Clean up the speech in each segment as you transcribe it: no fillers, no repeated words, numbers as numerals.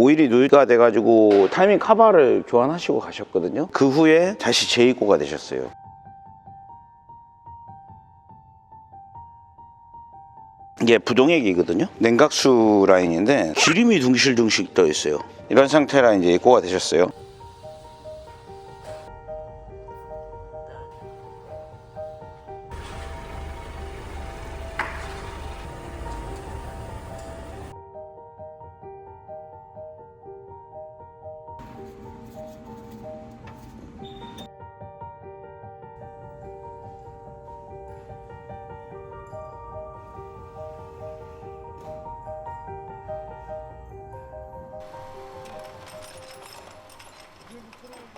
오일이 누유가 돼가지고 타이밍 카바를 교환하시고 가셨거든요. 그 후에 다시 재입고가 되셨어요. 이게 부동액이거든요. 냉각수 라인인데 기름이 둥실둥실 떠 있어요. 이런 상태라 이제 입고가 되셨어요.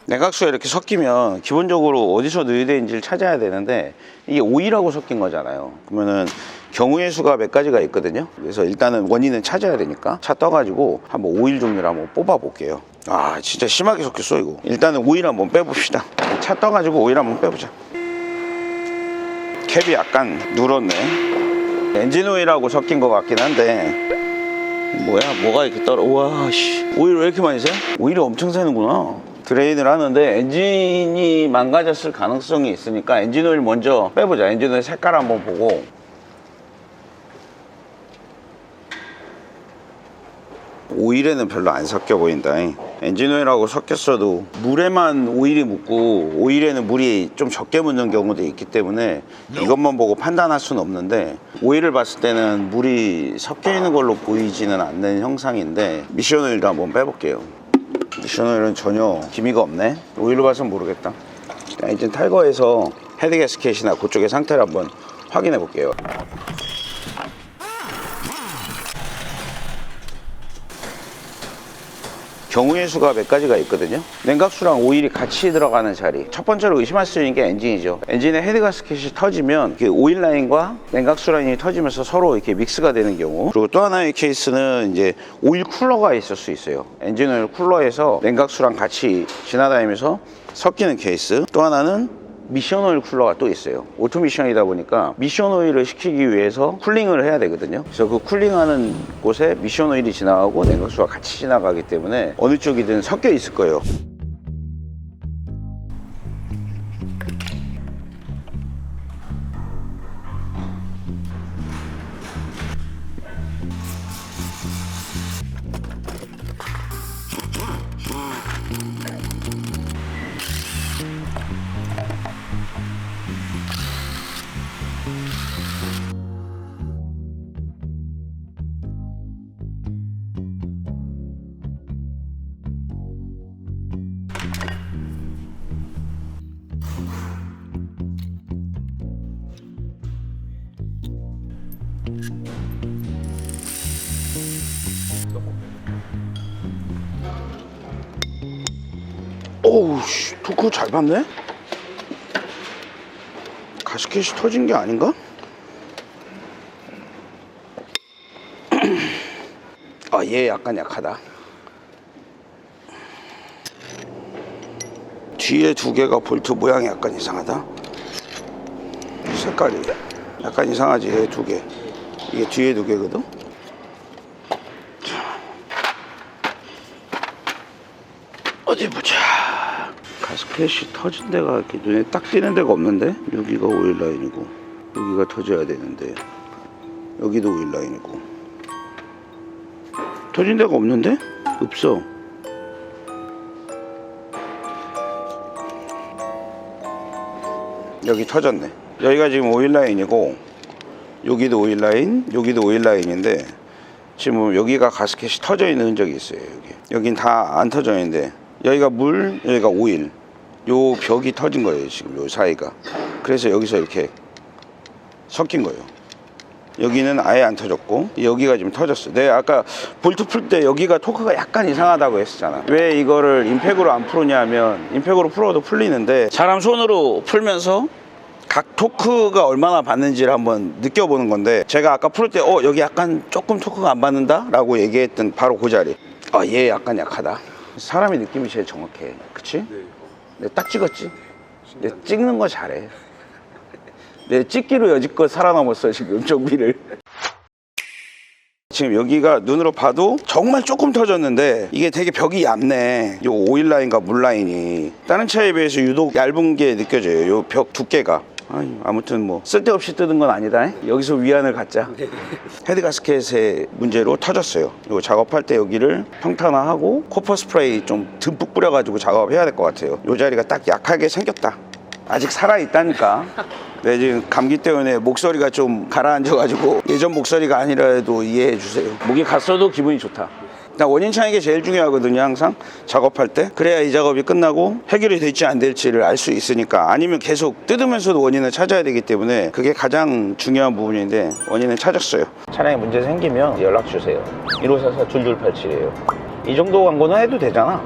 냉각수가 이렇게 섞이면 기본적으로 어디서 누유되는지를 찾아야 되는데 이게 오일하고 섞인 거잖아요. 그러면은 경우의 수가 몇 가지가 있거든요. 그래서 일단은 원인은 찾아야 되니까 차 떠가지고 한번 오일 종류를 한번 뽑아 볼게요. 아 진짜 심하게 섞였어 이거. 일단은 오일 한번 빼봅시다. 차 떠가지고 오일 한번 빼보자. 캡이 약간 누렇네. 엔진 오일하고 섞인 것 같긴 한데 뭐야 뭐가 이렇게 떨어. 우와 씨, 오일 왜 이렇게 많이 새? 오일이 엄청 새는구나. 드레인을 하는데 엔진이 망가졌을 가능성이 있으니까 엔진 오일 먼저 빼보자. 엔진 오일 색깔 한번 보고. 오일에는 별로 안 섞여 보인다. 엔진 오일하고 섞였어도 물에만 오일이 묻고 오일에는 물이 좀 적게 묻는 경우도 있기 때문에 이것만 보고 판단할 수는 없는데, 오일을 봤을 때는 물이 섞여 있는 걸로 보이지는 않는 형상인데 미션 오일도 한번 빼볼게요. 미션 오일은 전혀 기미가 없네. 오일로 봐서는 모르겠다. 엔진 탈거해서 헤드 가스켓이나 그쪽의 상태를 한번 확인해 볼게요. 경우의 수가 몇 가지가 있거든요. 냉각수랑 오일이 같이 들어가는 자리, 첫 번째로 의심할 수 있는 게 엔진이죠. 엔진의 헤드 가스켓이 터지면 오일 라인과 냉각수 라인이 터지면서 서로 이렇게 믹스가 되는 경우. 그리고 또 하나의 케이스는 이제 오일 쿨러가 있을 수 있어요. 엔진 오일 쿨러에서 냉각수랑 같이 지나다니면서 섞이는 케이스. 또 하나는 미션 오일 쿨러가 또 있어요. 오토 미션이다 보니까 미션 오일을 시키기 위해서 쿨링을 해야 되거든요. 그래서 그 쿨링하는 곳에 미션 오일이 지나가고 냉각수가 같이 지나가기 때문에 어느 쪽이든 섞여 있을 거예요. 오우 씨, 토크 잘 봤네? 가스켓이 터진 게 아닌가? 아, 얘 약간 약하다. 뒤에 두 개가 볼트 모양이 약간 이상하다. 색깔이 약간 이상하지. 얘 두 개, 이게 뒤에 두 개거든. 어디 보자. 가스켓이 터진 데가 이렇게 눈에 딱 띄는 데가 없는데, 여기가 오일 라인이고 여기가 터져야 되는데 여기도 오일 라인이고 터진 데가 없는데? 없어. 여기 터졌네. 여기가 지금 오일 라인이고 여기도 오일 라인, 여기도 오일 라인인데 지금 여기가 가스켓이 터져 있는 흔적이 있어요. 여긴 다 안 터져 있는데 여기가 물, 여기가 오일, 요 벽이 터진 거예요. 지금 요 사이가. 그래서 여기서 이렇게 섞인 거예요. 여기는 아예 안 터졌고 여기가 지금 터졌어. 내가 아까 볼트 풀 때 여기가 토크가 약간 이상하다고 했었잖아. 왜 이거를 임팩으로 안 풀었냐 하면, 임팩으로 풀어도 풀리는데 사람 손으로 풀면서 각 토크가 얼마나 받는지를 한번 느껴보는 건데, 제가 아까 풀 때 여기 약간 조금 토크가 안 받는다 라고 얘기했던 바로 그 자리. 얘 약간 약하다. 사람이 느낌이 제일 정확해. 그치? 네. 내가 딱 찍었지? 내가 찍는 거 잘해. 내 찍기로 여지껏 살아남았어 지금, 정비를. 지금 여기가 눈으로 봐도 정말 조금 터졌는데 이게 되게 벽이 얇네. 요 오일 라인과 물 라인이 다른 차에 비해서 유독 얇은 게 느껴져요. 요 벽 두께가. 아무튼 뭐 쓸데없이 뜯은 건 아니다. 여기서 위안을 갖자. 헤드 가스켓의 문제로 터졌어요. 이거 작업할 때 여기를 평탄화하고 코퍼 스프레이 좀 듬뿍 뿌려가지고 작업해야 될 것 같아요. 이 자리가 딱 약하게 생겼다. 아직 살아있다니까. 네, 지금 감기 때문에 목소리가 좀 가라앉아가지고 예전 목소리가 아니라도 이해해 주세요. 목이 갔어도 기분이 좋다. 일단 원인 찾는 게 제일 중요하거든요. 항상 작업할 때. 그래야 이 작업이 끝나고 해결이 될지 안 될지를 알 수 있으니까. 아니면 계속 뜯으면서도 원인을 찾아야 되기 때문에 그게 가장 중요한 부분인데 원인을 찾았어요. 차량에 문제 생기면 연락 주세요. 1544-2287이에요. 이 정도 광고는 해도 되잖아.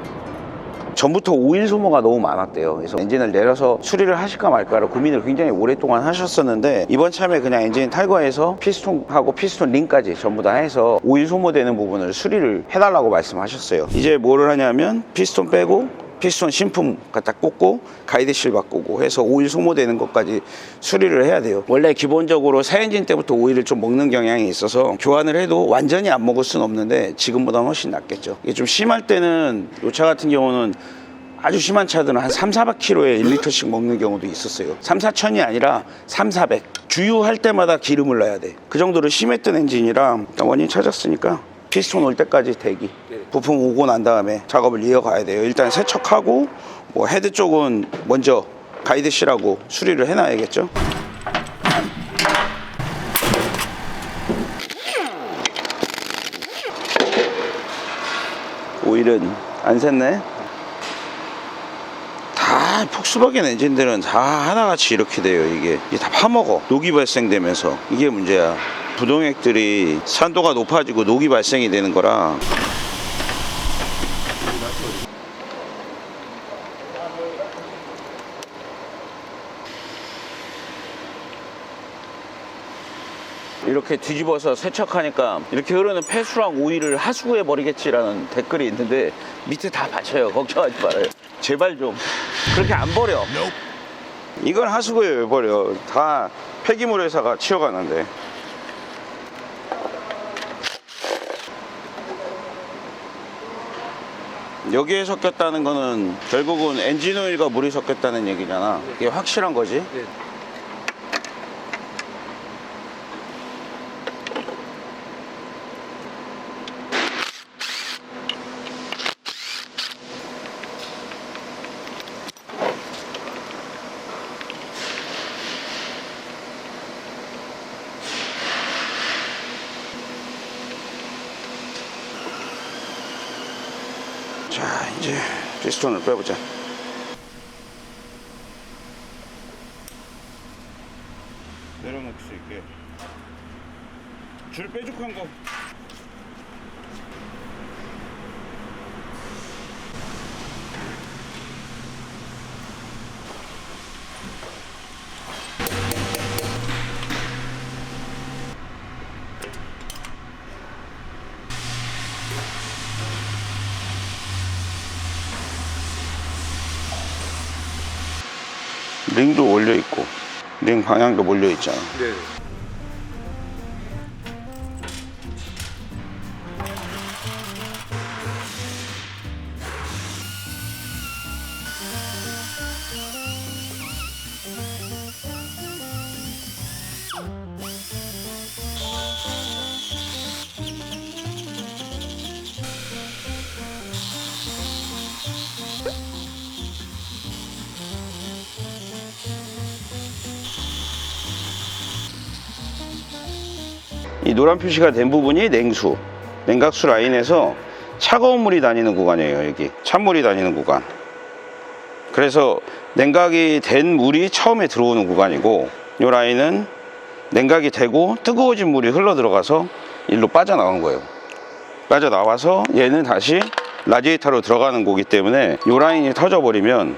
전부터 오일 소모가 너무 많았대요. 그래서 엔진을 내려서 수리를 하실까 말까를 고민을 굉장히 오랫동안 하셨었는데 이번 참에 그냥 엔진 탈거해서 피스톤하고 피스톤 링까지 전부 다 해서 오일 소모되는 부분을 수리를 해달라고 말씀하셨어요. 이제 뭐를 하냐면 피스톤 빼고 피스톤 신품 갖다 꽂고 가이드실 바꾸고 해서 오일 소모되는 것까지 수리를 해야 돼요. 원래 기본적으로 새 엔진 때부터 오일을 좀 먹는 경향이 있어서 교환을 해도 완전히 안 먹을 수는 없는데 지금보다 훨씬 낫겠죠. 이게 좀 심할 때는 이 차 같은 경우는 아주 심한 차들은 한 300-400km에 1리터씩 먹는 경우도 있었어요. 3-4천이 아니라 300-400. 주유할 때마다 기름을 넣어야 돼. 그 정도로 심했던 엔진이라 일단 원인 찾았으니까 피스톤 올 때까지 대기. 부품 오고 난 다음에 작업을 이어가야 돼요. 일단 세척하고 뭐 헤드 쪽은 먼저 가이드실하고 수리를 해놔야겠죠. 오일은 안 샜네. 다 폭스바겐 엔진들은 다 하나같이 이렇게 돼요. 이게 다 파먹어. 녹이 발생되면서 이게 문제야. 부동액들이 산도가 높아지고 녹이 발생이 되는 거라. 이렇게 뒤집어서 세척하니까 이렇게 흐르는 폐수랑 오일을 하수구에 버리겠지라는 댓글이 있는데 밑에 다 받쳐요. 걱정하지 말아요. 제발 좀 그렇게 안 버려. 이걸 하수구에 왜 버려. 다 폐기물 회사가 치워가는데. 여기에 섞였다는 거는 결국은 엔진 오일과 물이 섞였다는 얘기잖아. 이게 확실한 거지? 네. 자, 이제 피스톤을 빼보자. 내려놓을 수 있게 줄 빼죽한 거. 링도 올려있고 링 방향도 몰려있잖아. 네. 이 노란 표시가 된 부분이 냉수, 냉각수 라인에서 차가운 물이 다니는 구간이에요. 여기 찬물이 다니는 구간. 그래서 냉각이 된 물이 처음에 들어오는 구간이고, 이 라인은 냉각이 되고 뜨거워진 물이 흘러 들어가서 일로 빠져나간 거예요. 빠져나와서 얘는 다시 라디에이터로 들어가는 거기 때문에 이 라인이 터져버리면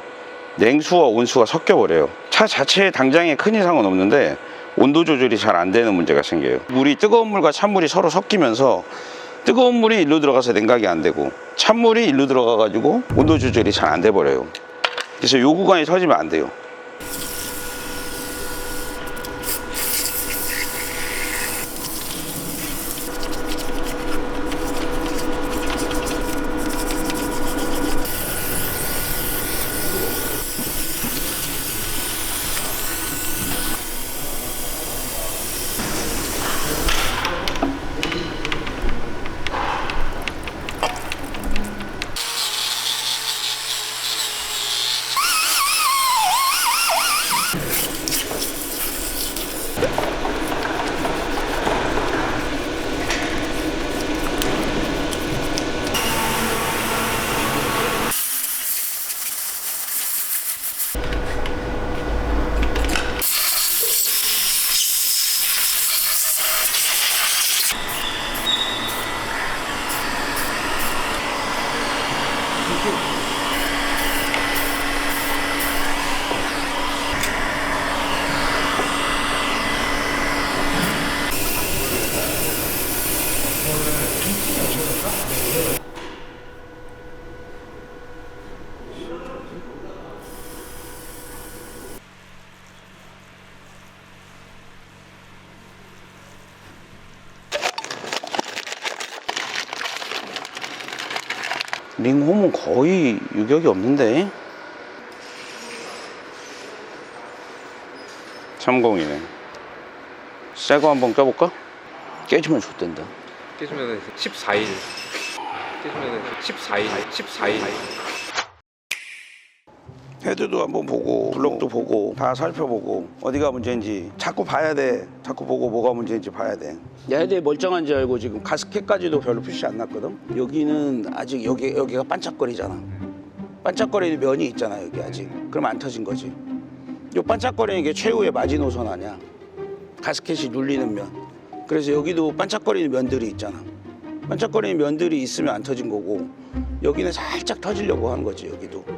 냉수와 온수가 섞여버려요. 차 자체에 당장에 큰 이상은 없는데 온도 조절이 잘 안 되는 문제가 생겨요. 물이 뜨거운 물과 찬물이 서로 섞이면서 뜨거운 물이 일로 들어가서 냉각이 안 되고 찬물이 일로 들어가 가지고 온도 조절이 잘 안 돼 버려요. 그래서 이 구간이 터지면 안 돼요. 링홈은 거의 유격이 없는데. 30이네. 새거 한번 껴볼까? 깨지면 좋댄다. 깨주면은 14일. 깨주면은 14일. 헤드도 한번 보고 블록도 보고 다 살펴보고 어디가 문제인지 자꾸 봐야 돼. 자꾸 보고 뭐가 문제인지 봐야 돼. 헤드에 멀쩡한지 알고 지금 가스켓까지도 별로 표시 안 났거든. 여기는 아직 여기가 반짝거리잖아. 반짝거리는 면이 있잖아 여기 아직. 그럼 안 터진 거지. 요 반짝거리는 게 최후의 마지노선 아니야. 가스켓이 눌리는 면. 그래서 여기도 반짝거리는 면들이 있잖아. 반짝거리는 면들이 있으면 안 터진 거고 여기는 살짝 터지려고 하는 거지 여기도.